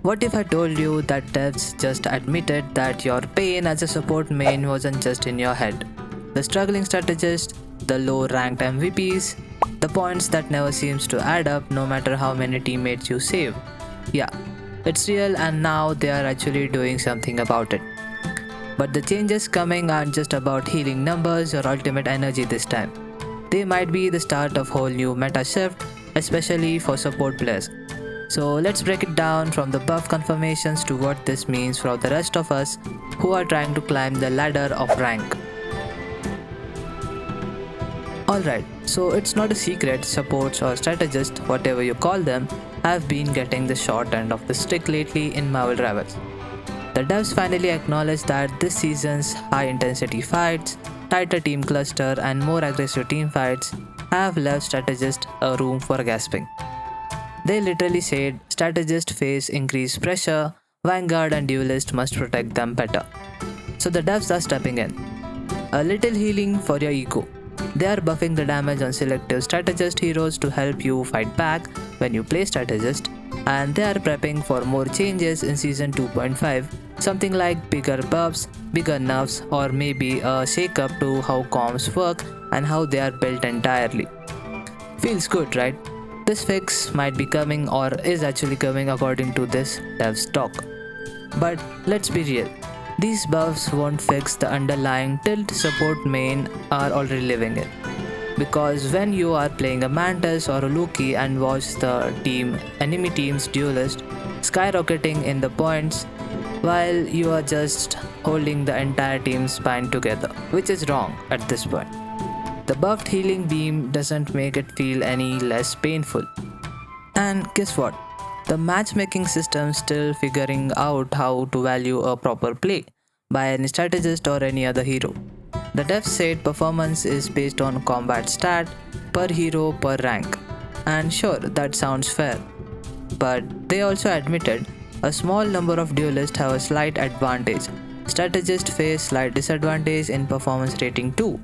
What if I told you that devs just admitted that your pain as a support main wasn't just in your head? The struggling strategist, the low ranked MVPs, the points that never seems to add up no matter how many teammates you save. Yeah, it's real and now they are actually doing something about it. But the changes coming aren't just about healing numbers or ultimate energy this time. They might be the start of whole new meta shift, especially for support players. So let's break it down from the buff confirmations to what this means for the rest of us who are trying to climb the ladder of rank. Alright, so it's not a secret, supports or strategists, whatever you call them, have been getting the short end of the stick lately in Marvel Rivals. The devs finally acknowledged that this season's high-intensity fights, tighter team cluster and more aggressive team fights have left strategists a room for gasping. They literally said strategists face increased pressure, Vanguard and Duelist must protect them better. So the devs are stepping in. A little healing for your ego. They are buffing the damage on selective strategist heroes to help you fight back when you play strategist, and they are prepping for more changes in season 2.5, something like bigger buffs, bigger nerfs, or maybe a shake-up to how comms work and how they are built entirely. Feels good, right? This fix might be coming or is actually coming according to this dev's talk. But let's be real, these buffs won't fix the underlying tilt support main are already living in. Because when you are playing a Mantis or a Loki and watch the enemy team's duelist skyrocketing in the points while you are just holding the entire team's spine together, which is wrong at this point. The buffed healing beam doesn't make it feel any less painful. And guess what? The matchmaking system still figuring out how to value a proper play by any strategist or any other hero. The devs said performance is based on combat stat, per hero, per rank. And sure, that sounds fair. But they also admitted a small number of duelists have a slight advantage. Strategists face slight disadvantage in performance rating too.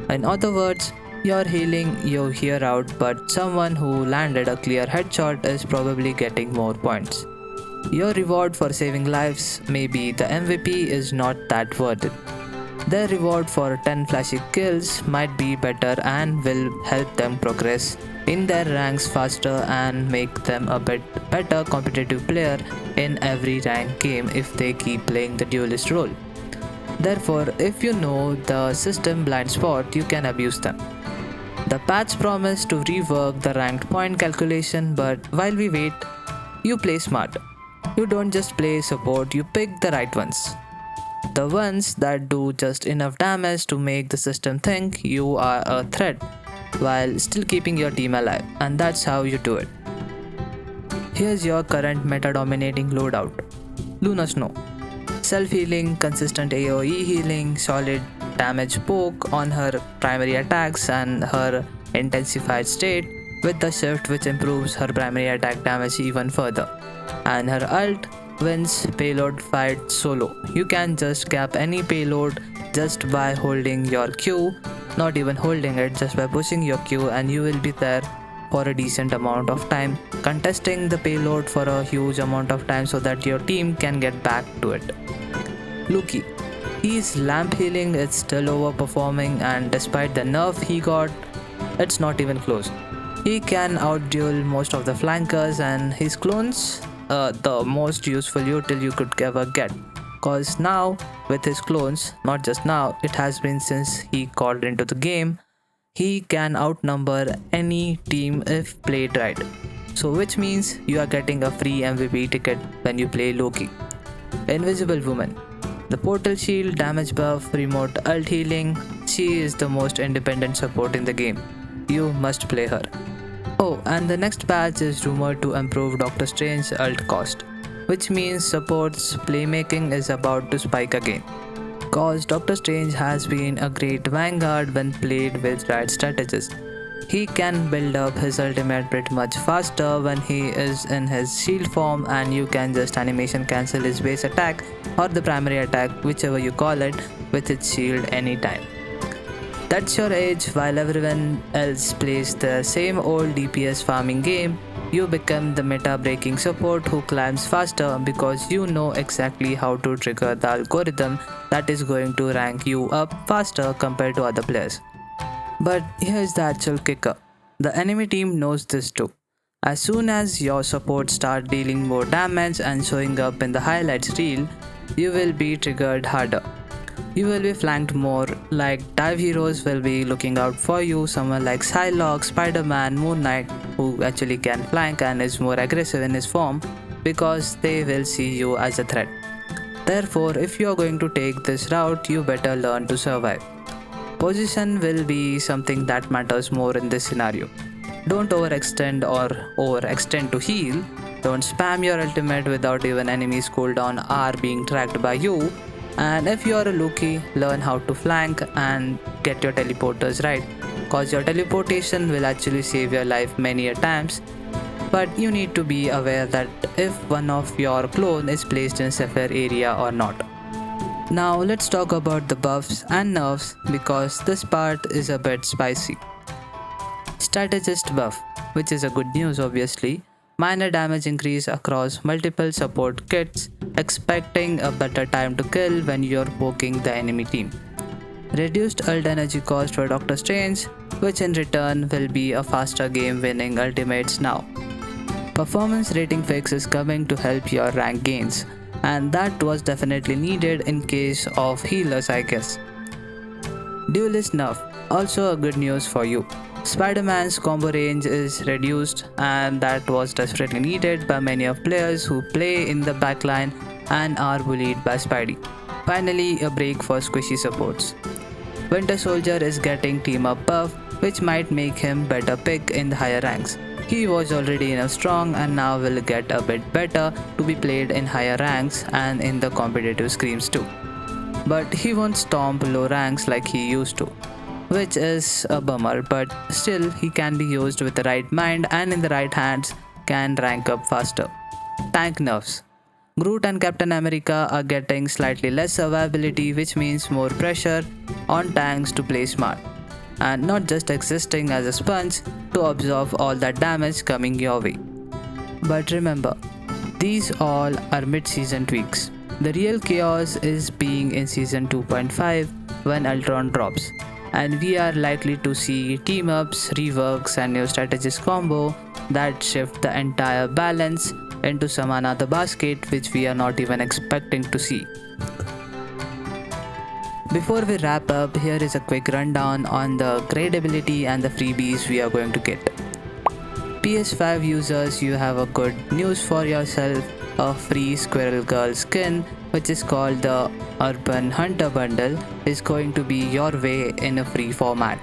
In other words, you're healing, you hear out, but someone who landed a clear headshot is probably getting more points. Your reward for saving lives, maybe the MVP, is not that worth it. Their reward for 10 flashy kills might be better and will help them progress in their ranks faster and make them a bit better competitive player in every rank game if they keep playing the duelist role. Therefore, if you know the system blind spot, you can abuse them. The patch promised to rework the ranked point calculation, but while we wait, you play smart. You don't just play support, you pick the right ones. The ones that do just enough damage to make the system think you are a threat while still keeping your team alive, and that's how you do it. Here's your current meta-dominating loadout. Luna Snow. Self-healing, consistent AoE healing, solid damage poke on her primary attacks and her intensified state with the shift which improves her primary attack damage even further. And her ult wins payload fight solo. You can just cap any payload just by holding your Q, not even holding it, just by pushing your Q, and you will be there for a decent amount of time, contesting the payload for a huge amount of time so that your team can get back to it. Loki. His lamp healing is still overperforming, and despite the nerf he got, it's not even close. He can outduel most of the flankers, and his clones the most useful util you could ever get. Cause now with his clones, not just now, it has been since he called into the game, he can outnumber any team if played right. So which means you are getting a free MVP ticket when you play Loki. Invisible Woman. The portal shield, damage buff, remote ult healing, she is the most independent support in the game. You must play her. Oh, and the next patch is rumored to improve Doctor Strange's ult cost, which means support's playmaking is about to spike again. Cause Doctor Strange has been a great vanguard when played with right strategists. He can build up his ultimate pretty much faster when he is in his shield form, and you can just animation cancel his base attack or the primary attack, whichever you call it, with its shield anytime. That's your age. While everyone else plays the same old DPS farming game, you become the meta breaking support who climbs faster because you know exactly how to trigger the algorithm that is going to rank you up faster compared to other players. But here's the actual kicker, the enemy team knows this too. As soon as your support start dealing more damage and showing up in the highlights reel, you will be triggered harder. You will be flanked more, like dive heroes will be looking out for you, someone like Psylocke, Spider-Man, Moon Knight, who actually can flank and is more aggressive in his form because they will see you as a threat. Therefore, if you are going to take this route, you better learn to survive. Position will be something that matters more in this scenario. Don't overextend or overextend to heal. Don't spam your ultimate without even enemies cooldown are being tracked by you. And if you are a Loki, learn how to flank and get your teleporters right, cause your teleportation will actually save your life many a times. But you need to be aware that if one of your clone is placed in safer area or not. Now let's talk about the buffs and nerfs because this part is a bit spicy. Strategist buff, which is a good news obviously. Minor damage increase across multiple support kits, expecting a better time to kill when you're poking the enemy team. Reduced ult energy cost for Doctor Strange, which in return will be a faster game winning ultimates now. Performance rating fix is coming to help your rank gains, and that was definitely needed in case of healers I guess. Duelist nerf, also a good news for you. Spider-Man's combo range is reduced and that was desperately needed by many of players who play in the backline and are bullied by Spidey. Finally, a break for squishy supports. Winter Soldier is getting team up buff, which might make him better pick in the higher ranks. He was already enough strong and now will get a bit better to be played in higher ranks and in the competitive scrims too. But he won't stomp low ranks like he used to, which is a bummer, but still he can be used with the right mind and in the right hands can rank up faster. Tank nerfs. Groot and Captain America are getting slightly less survivability, which means more pressure on tanks to play smart and not just existing as a sponge to absorb all that damage coming your way. But remember, these all are mid-season tweaks. The real chaos is being in season 2.5 when Ultron drops, and we are likely to see team-ups, reworks and new strategist combo that shift the entire balance into some another basket which we are not even expecting to see. Before we wrap up, here is a quick rundown on the gradability and the freebies we are going to get. PS5 users, you have a good news for yourself, a free Squirrel Girl skin which is called the Urban Hunter Bundle is going to be your way in a free format.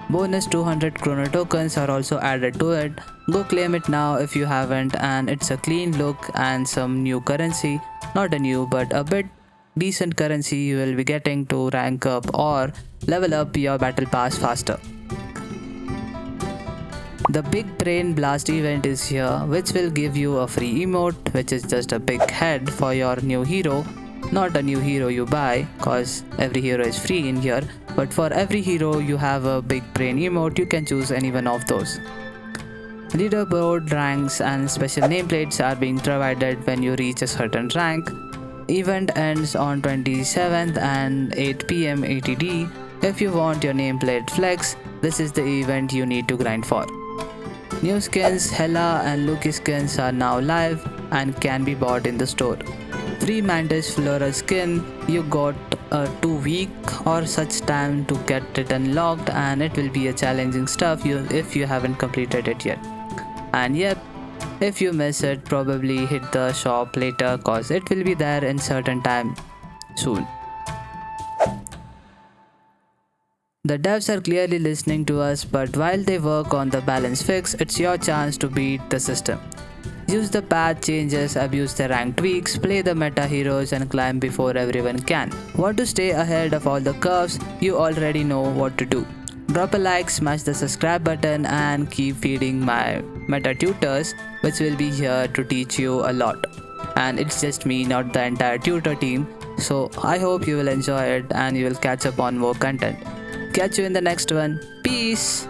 Bonus 200 chrono tokens are also added to it. Go claim it now if you haven't, and it's a clean look and some new currency, not a new but a bit decent currency you will be getting to rank up or level up your battle pass faster. The Big Brain Blast event is here, which will give you a free emote, which is just a big head for your new hero. Not a new hero you buy, cause every hero is free in here, but for every hero you have a Big Brain emote, you can choose any one of those. Leaderboard ranks and special nameplates are being provided when you reach a certain rank. Event ends on 27th and 8 PM ATD. If you want your nameplate flex, this is the event you need to grind for. New skins, Hela and Loki skins are now live and can be bought in the store. Free Mantis Flora skin, you got a 2 week or such time to get it unlocked, and it will be a challenging stuff if you haven't completed it yet. And yep, if you miss it, probably hit the shop later cause it will be there in certain time soon. The devs are clearly listening to us, but while they work on the balance fix, it's your chance to beat the system. Use the path changes, abuse the rank tweaks, play the meta heroes and climb before everyone can. Want to stay ahead of all the curves? You already know what to do. Drop a like, smash the subscribe button and keep feeding my meta tutors, which will be here to teach you a lot. And it's just me, not the entire tutor team, so I hope you will enjoy it and you will catch up on more content. Catch you in the next one. Peace.